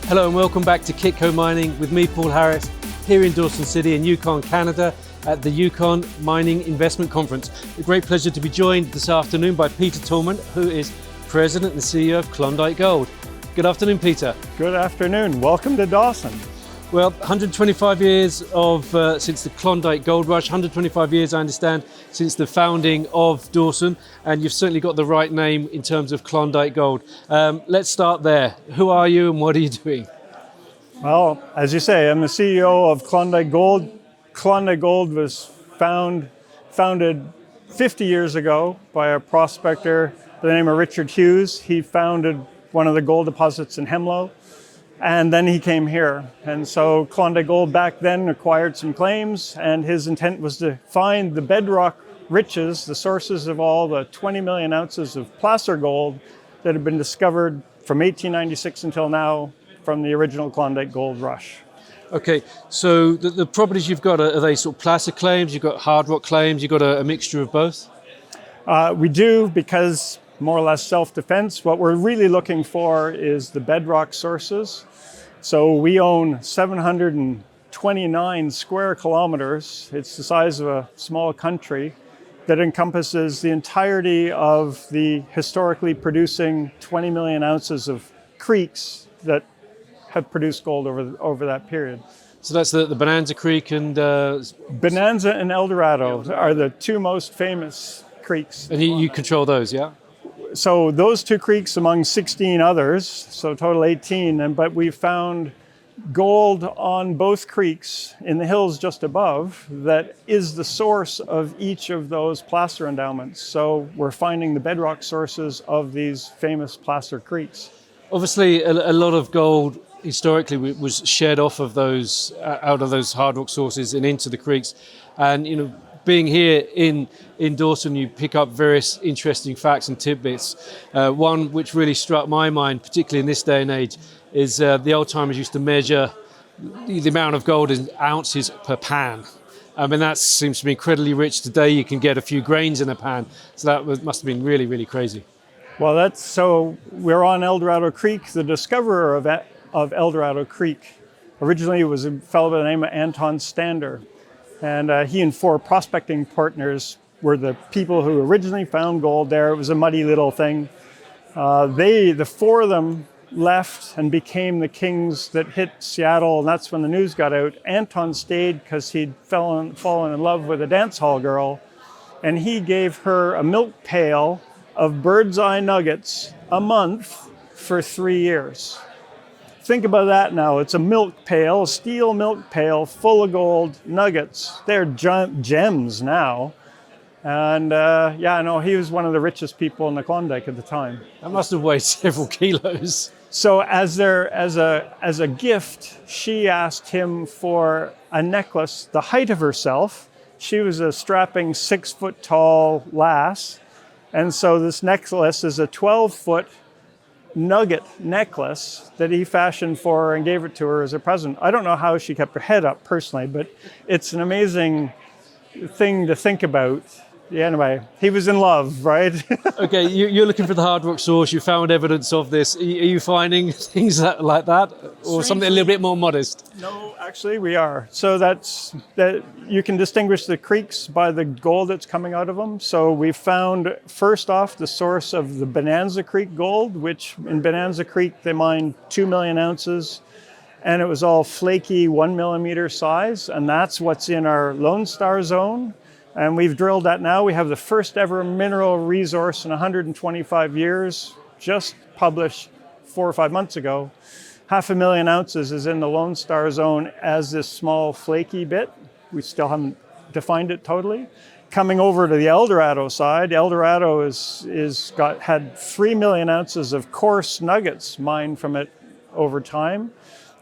Hello and welcome back to Kitco Mining with me, Paul Harris, here in Dawson City in Yukon, Canada at the Yukon Mining Investment Conference. A great pleasure to be joined this afternoon by Peter Tallman, who is President and CEO of Klondike Gold. Good afternoon, Peter. Good afternoon. Welcome to Dawson. Well, 125 years since the Klondike Gold Rush, 125 years, I understand, since the founding of Dawson, and you've certainly got the right name in terms of Klondike Gold. Let's start there. Who are you and what are you doing? Well, as you say, I'm the CEO of Klondike Gold. Klondike Gold was founded 50 years ago by a prospector by the name of Richard Hughes. He founded one of the gold deposits in Hemlo. And then he came here. And so Klondike Gold back then acquired some claims, and his intent was to find the bedrock riches, the sources of all the 20 million ounces of placer gold that have been discovered from 1896 until now from the original Klondike Gold Rush. Okay, so the properties you've got, are they sort of placer claims, you've got hard rock claims, you've got a mixture of both? We do, because more or less self-defense. What we're really looking for is the bedrock sources. So we own 729 square kilometers. It's the size of a small country that encompasses the entirety of the historically producing 20 million ounces of creeks that have produced gold over that period. So that's the Bonanza Creek and... Bonanza and El Dorado are the two most famous creeks. And you control those, yeah? So those two creeks among 16 others, so total 18, but we found gold on both creeks in the hills just above that is the source of each of those placer endowments. So we're finding the bedrock sources of these famous placer creeks. Obviously, a lot of gold historically was shed off of those, out of those hard rock sources and into the creeks. And, you know, being here in Dawson, you pick up various interesting facts and tidbits. One which really struck my mind, particularly in this day and age, is the old timers used to measure the amount of gold in ounces per pan. I mean, that seems to be incredibly rich. Today you can get a few grains in a pan. So that must have been really, really crazy. Well, so we're on El Dorado Creek. The discoverer of El Dorado Creek originally was a fellow by the name of Anton Stander. And he and four prospecting partners were the people who originally found gold there. It was a muddy little thing. The four of them left and became the kings that hit Seattle, and that's when the news got out. Anton stayed because he'd fallen in love with a dance hall girl, and he gave her a milk pail of bird's eye nuggets a month for 3 years. Think about that now. It's a milk pail, a steel milk pail full of gold nuggets. They're gems now. And he was one of the richest people in the Klondike at the time. That must have weighed several kilos. So as a gift, she asked him for a necklace the height of herself. She was a strapping 6-foot tall lass. And so this necklace is a 12-foot nugget necklace that he fashioned for her and gave it to her as a present. I don't know how she kept her head up personally, but it's an amazing thing to think about. Yeah, anyway, he was in love, right? Okay, you're looking for the hard rock source. You found evidence of this. Are you finding things like that, or something a little bit more modest? No, actually, we are. So that you can distinguish the creeks by the gold that's coming out of them. So we found first off the source of the Bonanza Creek gold, which in Bonanza Creek they mined 2 million ounces, and it was all flaky 1 millimeter size, and that's what's in our Lone Star zone. And we've drilled that now. We have the first ever mineral resource in 125 years, just published 4 or 5 months ago. 500,000 ounces is in the Lone Star zone as this small flaky bit. We still haven't defined it totally. Coming over to the El Dorado side, El Dorado had 3 million ounces of coarse nuggets mined from it over time.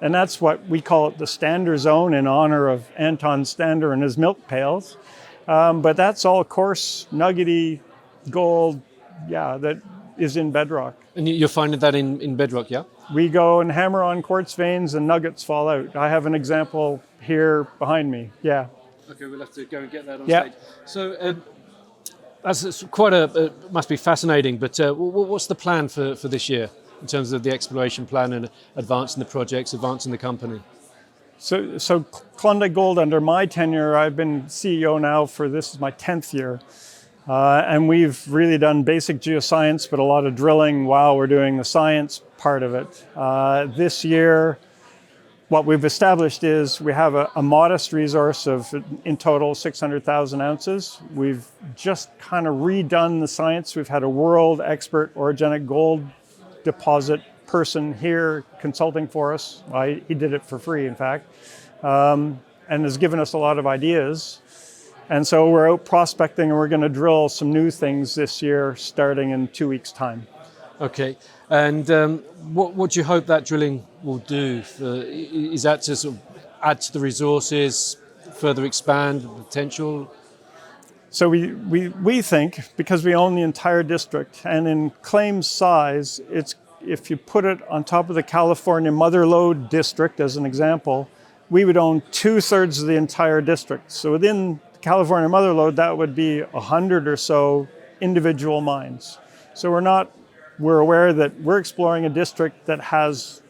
And that's what we call it the Stander zone in honor of Anton Stander and his milk pails. But that's all coarse, nuggety gold, that is in bedrock. And you're finding that in bedrock, yeah? We go and hammer on quartz veins and nuggets fall out. I have an example here behind me, yeah. Okay, we'll have to go and get that on stage. So that's quite must be fascinating, but what's the plan for this year? in terms of the exploration plan and advancing the projects, advancing the company? So Klondike Gold, under my tenure, I've been CEO now for this is my 10th year. And we've really done basic geoscience, but a lot of drilling while we're doing the science part of it. This year, what we've established is we have a modest resource of, in total, 600,000 ounces. We've just kind of redone the science. We've had a world expert orogenic gold deposit person here consulting for us. He did it for free, in fact, and has given us a lot of ideas. And so we're out prospecting, and we're going to drill some new things this year, starting in 2 weeks' time. Okay, and what do you hope that drilling will do? Is that to sort of add to the resources, further expand the potential? So we think, because we own the entire district, and in claim size, it's if you put it on top of the California Mother Lode district, as an example, we would own 2/3 of the entire district. So within California Mother Lode, that would be 100 or so individual mines. So we're aware that we're exploring a district that has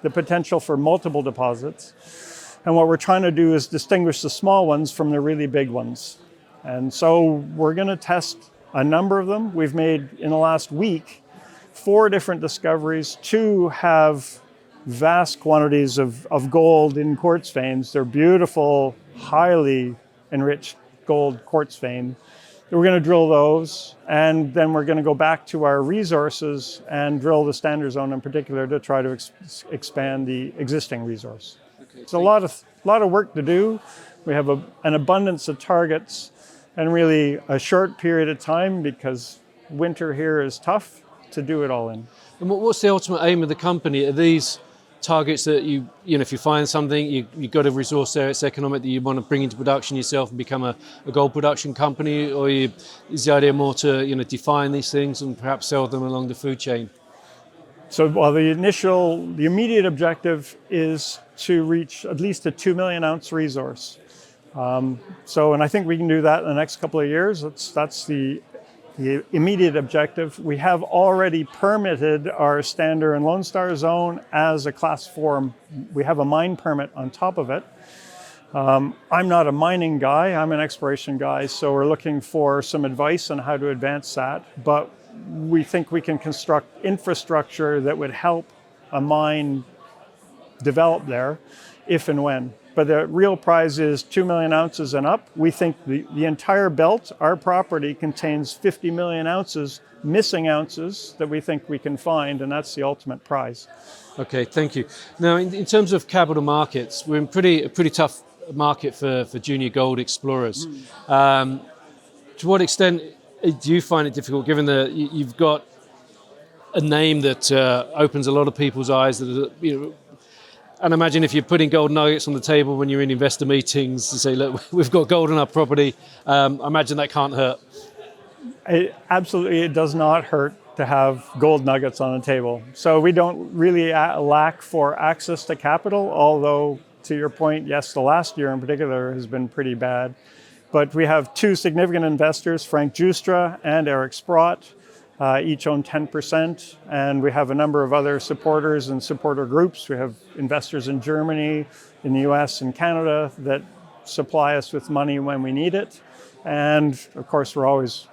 the potential for multiple deposits. And what we're trying to do is distinguish the small ones from the really big ones. And so we're going to test a number of them. We've made, in the last week, 4 different discoveries. 2 have vast quantities of gold in quartz veins. They're beautiful, highly enriched gold quartz vein. We're going to drill those, and then we're going to go back to our resources and drill the standard zone in particular to try to expand the existing resource. Okay, it's a lot of work to do. We have an abundance of targets and really a short period of time, because winter here is tough to do it all in. And what's the ultimate aim of the company? Are these targets that you know, if you find something, you've got a resource there, it's economic, that you want to bring into production yourself and become a gold production company? Or is the idea more to, you know, define these things and perhaps sell them along the food chain? So while the immediate objective is to reach at least a 2 million ounce resource. And I think we can do that in the next couple of years. That's the immediate objective. We have already permitted our Standard and Lone Star zone as a Class 4. We have a mine permit on top of it. I'm not a mining guy, I'm an exploration guy, so we're looking for some advice on how to advance that. But we think we can construct infrastructure that would help a mine develop there if and when. But the real prize is 2 million ounces and up. We think the entire belt, our property, contains 50 million ounces, missing ounces, that we think we can find, and that's the ultimate prize. Okay, thank you. Now, in terms of capital markets, we're in a pretty tough market for junior gold explorers. To what extent do you find it difficult, given that you've got a name that opens a lot of people's eyes, that, you know, and imagine if you're putting gold nuggets on the table when you're in investor meetings to say, look, we've got gold on our property, I imagine that can't hurt. It does not hurt to have gold nuggets on the table. So we don't really lack for access to capital, although, to your point, yes, the last year in particular has been pretty bad. But we have 2 significant investors, Frank Justra and Eric Sprott. Each own 10%, and we have a number of other supporters and supporter groups. We have investors in Germany, in the US, and Canada that supply us with money when we need it. And of course, we're always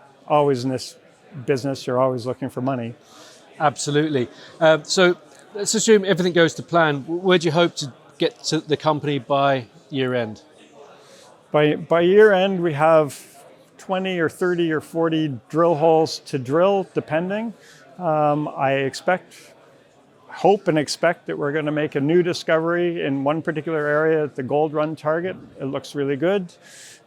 in this business, you're always looking for money. Absolutely. So let's assume everything goes to plan. Where do you hope to get to the company by year end? By year end, we have 20 or 30 or 40 drill holes to drill, depending. I hope and expect that we're going to make a new discovery in one particular area, the Gold Run target. It looks really good.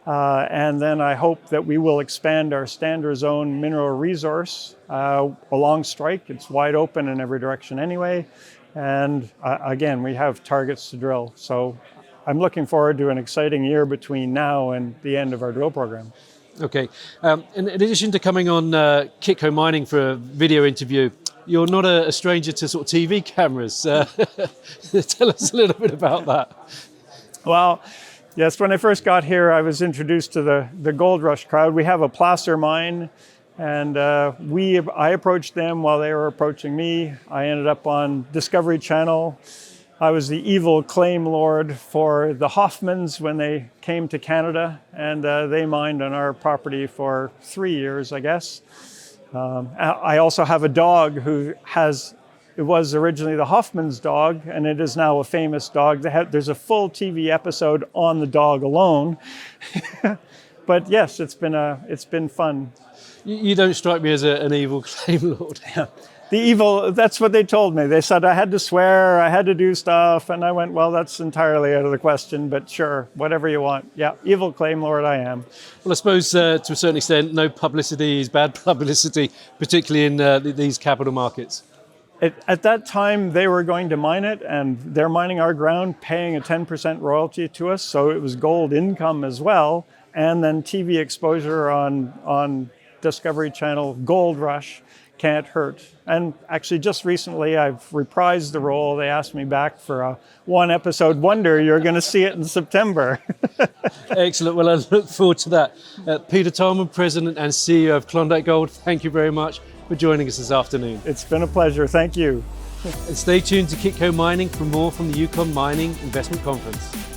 And then I hope that we will expand our Standard Zone mineral resource along strike. It's wide open in every direction anyway. And again, we have targets to drill. So I'm looking forward to an exciting year between now and the end of our drill program. Okay. In addition to coming on Kitco Mining for a video interview, you're not a stranger to sort of TV cameras. Tell us a little bit about that. Well, yes, when I first got here, I was introduced to the Gold Rush crowd. We have a placer mine And I approached them while they were approaching me. I ended up on Discovery Channel. I was the evil claim lord for the Hoffmans when they came to Canada, and they mined on our property for 3 years, I guess. I also have a dog it was originally the Hoffman's dog, and it is now a famous dog. There's a full TV episode on the dog alone. But yes, it's been fun. You don't strike me as an evil claim lord. That's what they told me. They said I had to swear, I had to do stuff, and I went, well, that's entirely out of the question, but sure, whatever you want. Yeah, evil claim lord I am. Well, I suppose to a certain extent, no publicity is bad publicity, particularly in these capital markets. At that time, they were going to mine it, and they're mining our ground, paying a 10% royalty to us, so it was gold income as well, and then TV exposure on Discovery Channel, Gold Rush. Can't hurt. And actually just recently I've reprised the role. They asked me back for a 1-episode wonder. You're going to see it in September. Excellent. Well, I look forward to that. Peter Tallman, President and CEO of Klondike Gold, thank you very much for joining us this afternoon. It's been a pleasure. Thank you. And stay tuned to Kitco Mining for more from the Yukon Mining Investment Conference.